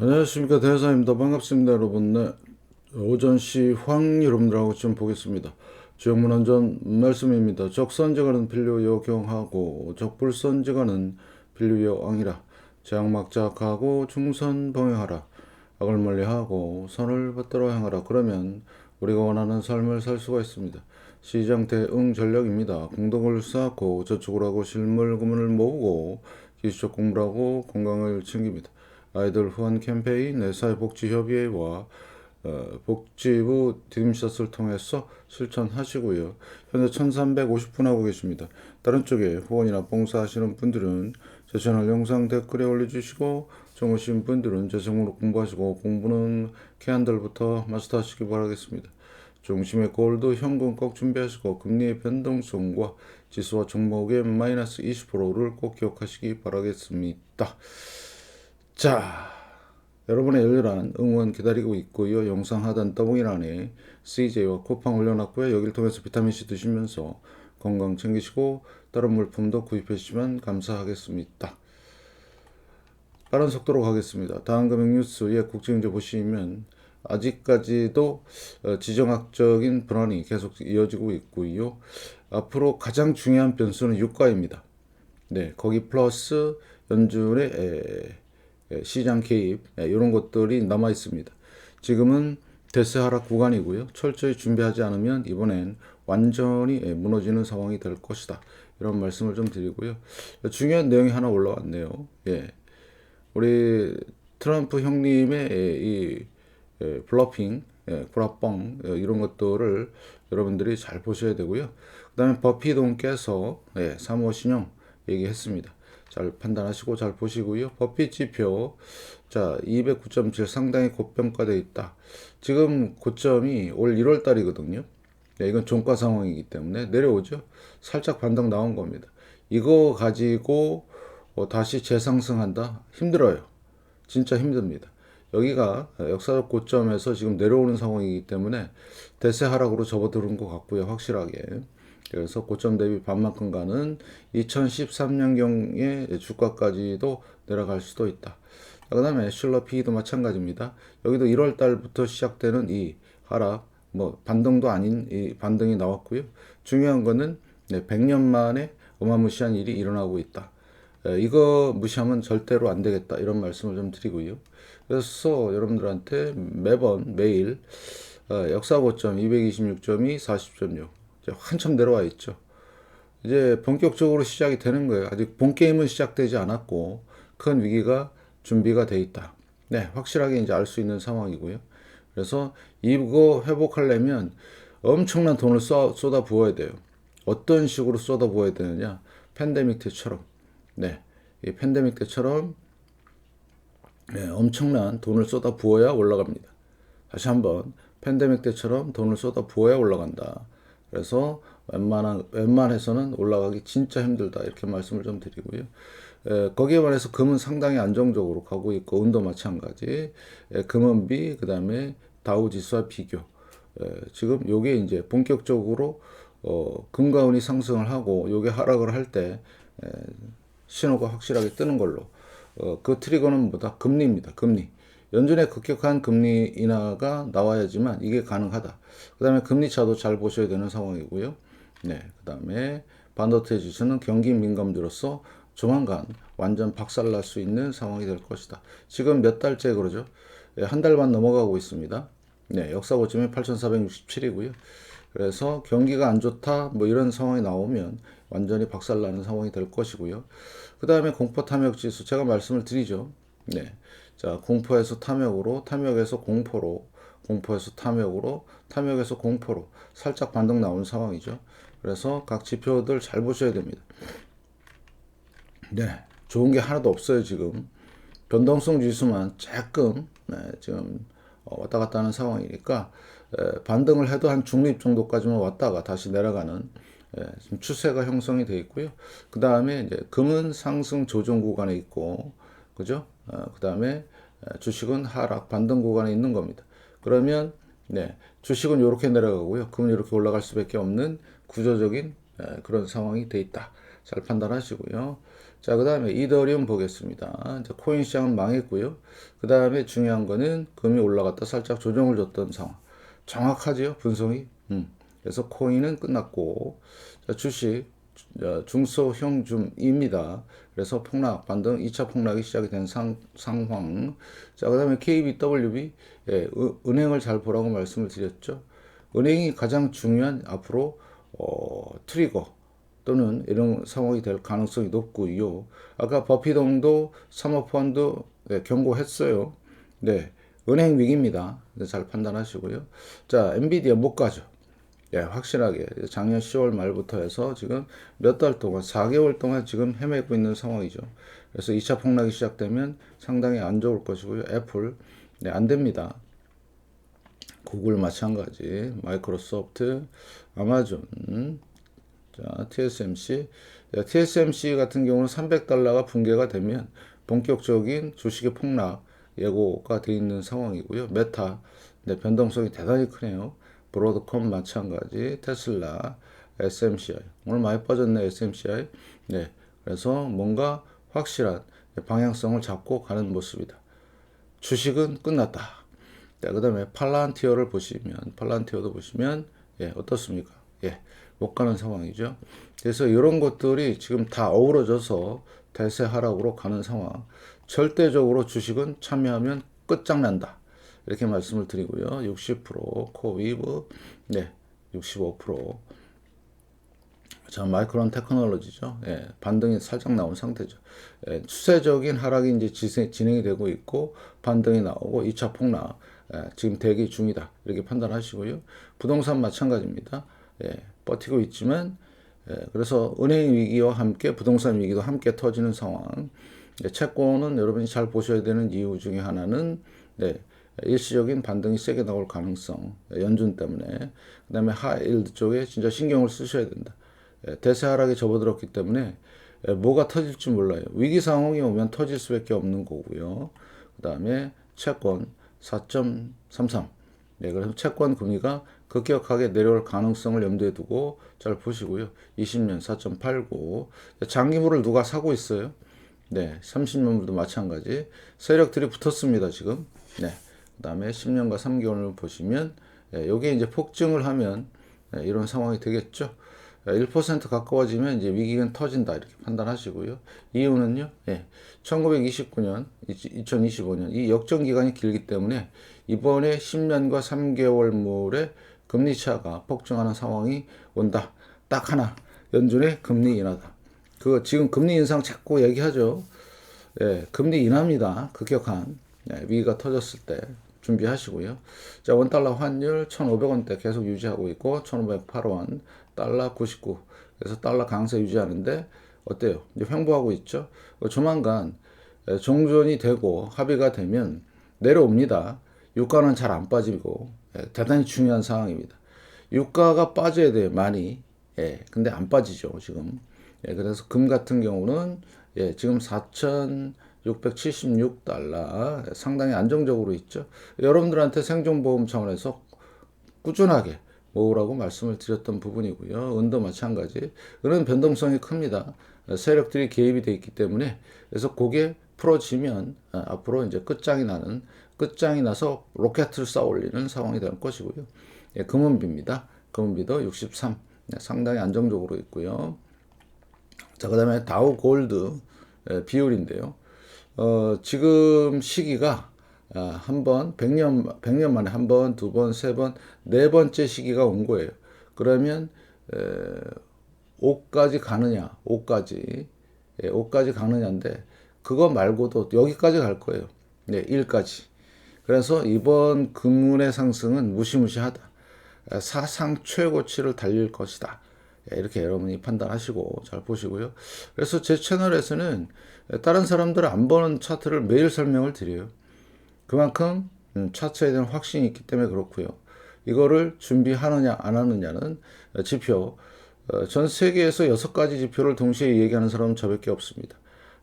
안녕하십니까, 대사입니다. 반갑습니다, 여러분. 네, 오전시 황 여러분들하고 좀 보겠습니다. 지역문헌전 말씀입니다. 적선지가는 필요여 경하고 적불선지가는 필요여 앙이라. 재앙막작하고 중선 봉행하라. 악을 멀리하고 선을 받들어 행하라. 그러면 우리가 원하는 삶을 살 수가 있습니다. 시장 대응 전략입니다. 공덕을 쌓고 저축을 하고 실물 구문을 모으고 기술적 공부를 하고 건강을 챙깁니다. 아이들 후원 캠페인, 사회복지협의회와 복지부 디딤샷을 통해서 실천하시고요. 현재 1350분 하고 계십니다. 다른 쪽에 후원이나 봉사하시는 분들은 제 채널 영상 댓글에 올려주시고 정오신 분들은 제 제목으로 공부하시고 공부는 개한들부터 마스터하시기 바라겠습니다. 중심의 골드 현금 꼭 준비하시고 금리의 변동성과 지수와 종목의 마이너스 20%를 꼭 기억하시기 바라겠습니다. 자, 여러분의 열렬한 응원 기다리고 있고요. 영상 하단 더보기란에 CJ와 쿠팡 올려놨고요. 여기를 통해서 비타민C 드시면서 건강 챙기시고 다른 물품도 구입해 주시면 감사하겠습니다. 빠른 속도로 가겠습니다. 다음 금융 뉴스의 국제경제 보시면 아직까지도 지정학적인 불안이 계속 이어지고 있고요. 앞으로 가장 중요한 변수는 유가입니다. 네, 거기 플러스 연준의 시장 개입 이런 것들이 남아 있습니다. 지금은 대세 하락 구간이고요. 철저히 준비하지 않으면 이번엔 완전히 무너지는 상황이 될 것이다. 이런 말씀을 좀 드리고요. 중요한 내용이 하나 올라왔네요. 예, 우리 트럼프 형님의 이 블러핑, 구라뻥 이런 것들을 여러분들이 잘 보셔야 되고요. 그 다음에 버피 돈께서 사모 신용 얘기했습니다. 잘 판단하시고 잘 보시고요. 버핏 지표 자 209.7 상당히 고평가되어 있다. 지금 고점이 올 1월 달이거든요. 네, 이건 종가 상황이기 때문에 내려오죠. 살짝 반등 나온 겁니다. 이거 가지고 다시 재상승한다? 힘들어요. 진짜 힘듭니다. 여기가 역사적 고점에서 지금 내려오는 상황이기 때문에 대세 하락으로 접어드는 것 같고요. 확실하게. 그래서 고점 대비 반만큼 가는 2013년경의 주가까지도 내려갈 수도 있다. 그 다음에 슐러 P도 마찬가지입니다. 여기도 1월 달부터 시작되는 이 하락, 뭐 반등도 아닌 이 반등이 나왔고요. 중요한 거는 100년 만에 어마무시한 일이 일어나고 있다. 이거 무시하면 절대로 안 되겠다. 이런 말씀을 좀 드리고요. 그래서 여러분들한테 매일 역사 고점 226점이 40.6 한참 내려와 있죠. 이제 본격적으로 시작이 되는 거예요. 아직 본 게임은 시작되지 않았고 큰 위기가 준비가 돼 있다. 네, 확실하게 이제 알 수 있는 상황이고요. 그래서 이거 회복하려면 엄청난 돈을 쏟아 부어야 돼요. 어떤 식으로 쏟아 부어야 되느냐? 팬데믹 때처럼. 네, 이 팬데믹 때처럼 엄청난 돈을 쏟아 부어야 올라갑니다. 다시 한번 팬데믹 때처럼 돈을 쏟아 부어야 올라간다. 그래서 웬만해서는 올라가기 진짜 힘들다 이렇게 말씀을 좀 드리고요. 거기에 반해서 금은 상당히 안정적으로 가고 있고 은도 마찬가지. 금은비 그다음에 다우 지수와 비교. 지금 요게 이제 본격적으로 금과 은이 상승을 하고 요게 하락을 할 때 신호가 확실하게 뜨는 걸로. 그 트리거는 뭐다? 금리입니다. 금리. 연준의 급격한 금리 인하가 나와야지만 이게 가능하다. 그 다음에 금리 차도 잘 보셔야 되는 상황이고요. 네, 그 다음에 반도체 지수는 경기 민감주로서 조만간 완전 박살날 수 있는 상황이 될 것이다. 지금 몇 달째 그러죠? 한 달 반 넘어가고 있습니다. 네, 역사 고점이 8,467이고요. 그래서 경기가 안 좋다 뭐 이런 상황이 나오면 완전히 박살나는 상황이 될 것이고요. 그 다음에 공포 탐욕 지수 제가 말씀을 드리죠. 네, 자 공포에서 탐욕으로 탐욕에서 공포로 공포에서 탐욕으로 탐욕에서 공포로 살짝 반등 나온 상황이죠. 그래서 각 지표들 잘 보셔야 됩니다. 네, 좋은 게 하나도 없어요 지금. 변동성 지수만 조금 지금 왔다 갔다 하는 상황이니까 반등을 해도 한 중립 정도까지만 왔다가 다시 내려가는 지금 추세가 형성이 되어 있고요. 그 다음에 이제 금은 상승 조정 구간에 있고, 그죠? 그 다음에 주식은 하락 반등 구간에 있는 겁니다. 그러면 주식은 이렇게 내려가고요. 금은 이렇게 올라갈 수밖에 없는 구조적인 그런 상황이 돼 있다. 잘 판단하시고요. 자, 그 다음에 이더리움 보겠습니다. 이제 코인 시장은 망했고요. 그 다음에 중요한 거는 금이 올라갔다 살짝 조정을 줬던 상황. 정확하지요, 분석이? 그래서 코인은 끝났고, 자, 주식, 중소형줌입니다. 그래서 폭락, 반등, 2차 폭락이 시작이 된 상황. 자, 그 다음에 KBWB, 예, 은행을 잘 보라고 말씀을 드렸죠. 은행이 가장 중요한 앞으로, 트리거, 또는 이런 상황이 될 가능성이 높고요. 아까 버피동도 사모펀드 네, 경고했어요. 네, 은행 위기입니다. 네, 잘 판단하시고요. 자, 엔비디아 못 가죠. 예, 확실하게 작년 10월 말부터 해서 지금 몇 달 동안 4개월 동안 지금 헤매고 있는 상황이죠. 그래서 2차 폭락이 시작되면 상당히 안 좋을 것이고요. 애플 네, 안 됩니다. 구글 마찬가지, 마이크로소프트, 아마존, 자, TSMC. TSMC 같은 경우는 300달러가 붕괴가 되면 본격적인 주식의 폭락 예고가 되어 있는 상황이고요. 메타, 네, 변동성이 대단히 크네요. 브로드컴 마찬가지, 테슬라, SMCI. 오늘 많이 빠졌네, SMCI. 네, 그래서 뭔가 확실한 방향성을 잡고 가는 모습이다. 주식은 끝났다. 네, 그 다음에 팔란티어도 보시면, 예, 어떻습니까? 예, 못 가는 상황이죠. 그래서 이런 것들이 지금 다 어우러져서 대세 하락으로 가는 상황. 절대적으로 주식은 참여하면 끝장난다. 이렇게 말씀을 드리고요. 60%, 코위브, 네, 65%. 자, 마이크론 테크놀로지죠. 예, 반등이 살짝 나온 상태죠. 예, 추세적인 하락이 이제 진행이 되고 있고, 반등이 나오고, 2차 폭락, 지금 대기 중이다. 이렇게 판단하시고요. 부동산 마찬가지입니다. 예, 버티고 있지만, 그래서 은행 위기와 함께 부동산 위기도 함께 터지는 상황. 채권은 여러분이 잘 보셔야 되는 이유 중에 하나는, 네, 일시적인 반등이 세게 나올 가능성, 연준 때문에. 그 다음에 하이힐드 쪽에 진짜 신경을 쓰셔야 된다. 대세 하락에 접어들었기 때문에 뭐가 터질지 몰라요. 위기 상황이 오면 터질 수밖에 없는 거고요. 그 다음에 채권 4.33. 네, 그래서 채권 금리가 급격하게 내려올 가능성을 염두에 두고 잘 보시고요. 20년 4.89. 장기물을 누가 사고 있어요? 네, 30년물도 마찬가지. 세력들이 붙었습니다, 지금. 네. 그 다음에 10년과 3개월을 보시면, 여기에 이제 폭증을 하면, 이런 상황이 되겠죠. 1% 가까워지면 이제 위기는 터진다. 이렇게 판단하시고요. 이유는요, 1929년, 2025년, 이 역전 기간이 길기 때문에 이번에 10년과 3개월물의 금리 차가 폭증하는 상황이 온다. 딱 하나, 연준의 금리 인하다. 그 지금 금리 인상 자꾸 얘기하죠. 예, 금리 인하입니다. 급격한 위기가 터졌을 때 준비하시고요. 자, 원달러 환율 1,500원대 계속 유지하고 있고 1,508원, 달러 99. 그래서 달러 강세 유지하는데 어때요? 이제 횡보하고 있죠. 조만간 종전이 되고 합의가 되면 내려옵니다. 유가는 잘 안 빠지고 대단히 중요한 상황입니다. 유가가 빠져야 돼요, 많이. 예, 근데 안 빠지죠, 지금. 예, 그래서 금 같은 경우는 지금 4,676달러 상당히 안정적으로 있죠. 여러분들한테 생존보험 차원에서 꾸준하게 모으라고 말씀을 드렸던 부분이고요. 은도 마찬가지. 은은 변동성이 큽니다. 세력들이 개입이 되어 있기 때문에 그래서 그게 풀어지면 앞으로 이제 끝장이 나서 로켓을 쌓아 올리는 상황이 될 것이고요. 예, 금은비입니다. 금은비도 63. 상당히 안정적으로 있고요. 자, 그 다음에 다우 골드 비율인데요. 지금 시기가 한 번, 100년 만에 한 번, 두 번, 세 번, 네 번째 시기가 온 거예요. 그러면 5까지 가느냐, 5까지 가느냐인데 그거 말고도 여기까지 갈 거예요. 네, 1까지. 그래서 이번 금운의 상승은 무시무시하다. 사상 최고치를 달릴 것이다. 이렇게 여러분이 판단하시고 잘 보시고요. 그래서 제 채널에서는 다른 사람들 안 보는 차트를 매일 설명을 드려요. 그만큼 차트에 대한 확신이 있기 때문에 그렇고요. 이거를 준비하느냐 안 하느냐는 지표, 전 세계에서 6가지 지표를 동시에 얘기하는 사람은 저밖에 없습니다.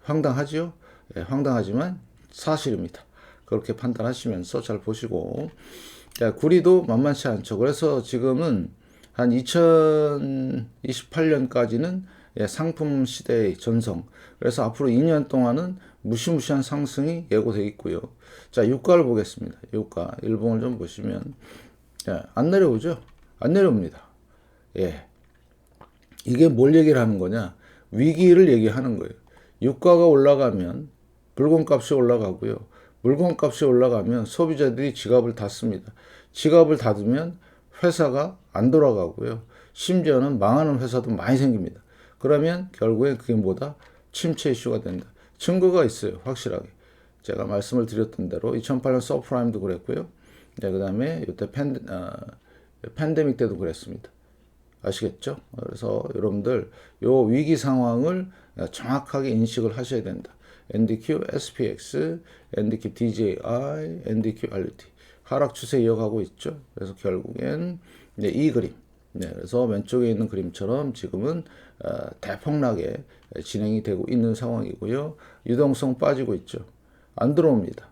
황당하지요? 예, 황당하지만 사실입니다. 그렇게 판단하시면서 잘 보시고, 자, 구리도 만만치 않죠. 그래서 지금은 한 2028년까지는 예, 상품 시대의 전성. 그래서 앞으로 2년 동안은 무시무시한 상승이 예고되어 있고요. 자, 유가를 보겠습니다. 유가 일봉을 좀 보시면 예, 안 내려오죠? 안 내려옵니다. 예, 이게 뭘 얘기를 하는 거냐? 위기를 얘기하는 거예요. 유가가 올라가면 물건값이 올라가고요. 물건값이 올라가면 소비자들이 지갑을 닫습니다. 지갑을 닫으면 회사가 안 돌아가고요. 심지어는 망하는 회사도 많이 생깁니다. 그러면 결국엔 그게 뭐다? 침체 이슈가 된다. 증거가 있어요. 확실하게. 제가 말씀을 드렸던 대로 2008년 서프라임도 그랬고요. 네, 그 다음에 이때 팬데믹 때도 그랬습니다. 아시겠죠? 그래서 여러분들 요 위기 상황을 정확하게 인식을 하셔야 된다. NDQ, SPX, NDQ DJI, NDQ RUT 하락 추세 이어가고 있죠. 그래서 결국엔 이 그림, 그래서 왼쪽에 있는 그림처럼 지금은 대폭락에 진행이 되고 있는 상황이고요. 유동성 빠지고 있죠. 안 들어옵니다.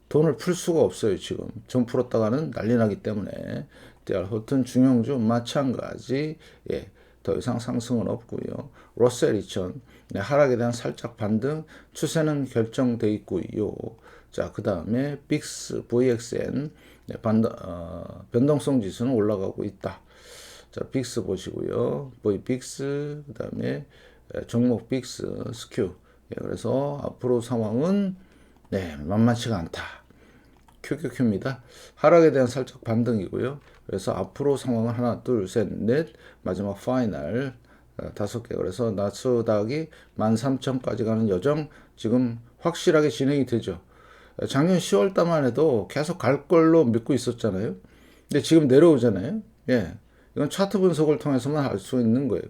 돈을 풀 수가 없어요. 지금 전 풀었다가는 난리 나기 때문에 하여튼 중형주 마찬가지, 예, 더 이상 상승은 없고요. 러셀 2000 하락에 대한 살짝 반등 추세는 결정돼 있고요. 자, 그 다음에 빅스 VXN 변동성 지수는 올라가고 있다. 자, 빅스 보시고요. 빅스 그 다음에 종목 빅스 스큐. 예, 그래서 앞으로 상황은 만만치가 않다. QQQ입니다. 하락에 대한 살짝 반등이고요. 그래서 앞으로 상황은 하나, 둘, 셋, 넷, 마지막 파이널 5개. 그래서 나스닥이 13,000까지 가는 여정 지금 확실하게 진행이 되죠. 작년 10월 달만 해도 계속 갈 걸로 믿고 있었잖아요. 근데 지금 내려오잖아요. 예. 이건 차트 분석을 통해서만 알 수 있는 거예요.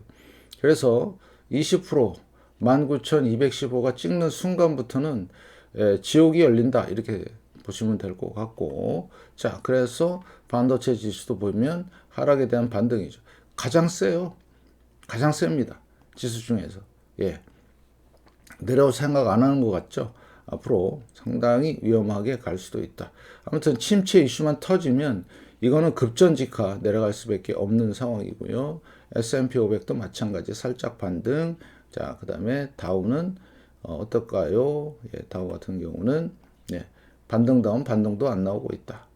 그래서 20% 19,215가 찍는 순간부터는 지옥이 열린다. 이렇게 보시면 될 것 같고. 자, 그래서 반도체 지수도 보면 하락에 대한 반등이죠. 가장 세요. 가장 셉니다. 지수 중에서. 예. 내려올 생각 안 하는 것 같죠? 앞으로 상당히 위험하게 갈 수도 있다. 아무튼 침체 이슈만 터지면 이거는 급전직하 내려갈 수밖에 없는 상황이고요. S&P 500도 마찬가지 살짝 반등. 자, 그 다음에 다우는 어떨까요? 예, 다우 같은 경우는 반등 다운 반등도 안 나오고 있다.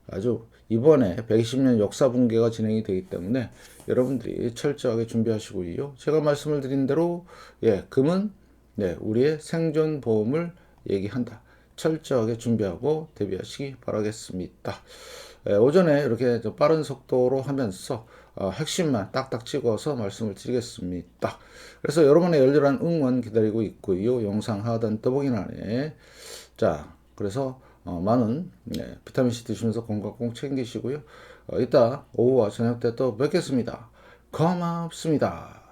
아주 이번에 120년 역사 붕괴가 진행이 되기 때문에 여러분들이 철저하게 준비하시고요. 제가 말씀을 드린 대로 금은 우리의 생존 보험을 얘기한다. 철저하게 준비하고 대비하시기 바라겠습니다. 오전에 이렇게 빠른 속도로 하면서 핵심만 딱딱 찍어서 말씀을 드리겠습니다. 그래서 여러분의 열렬한 응원 기다리고 있고요. 영상 하단 더보기란에 자, 그래서 많은 비타민C 드시면서 건강 꼭 챙기시고요. 이따 오후와 저녁 때 또 뵙겠습니다. 고맙습니다.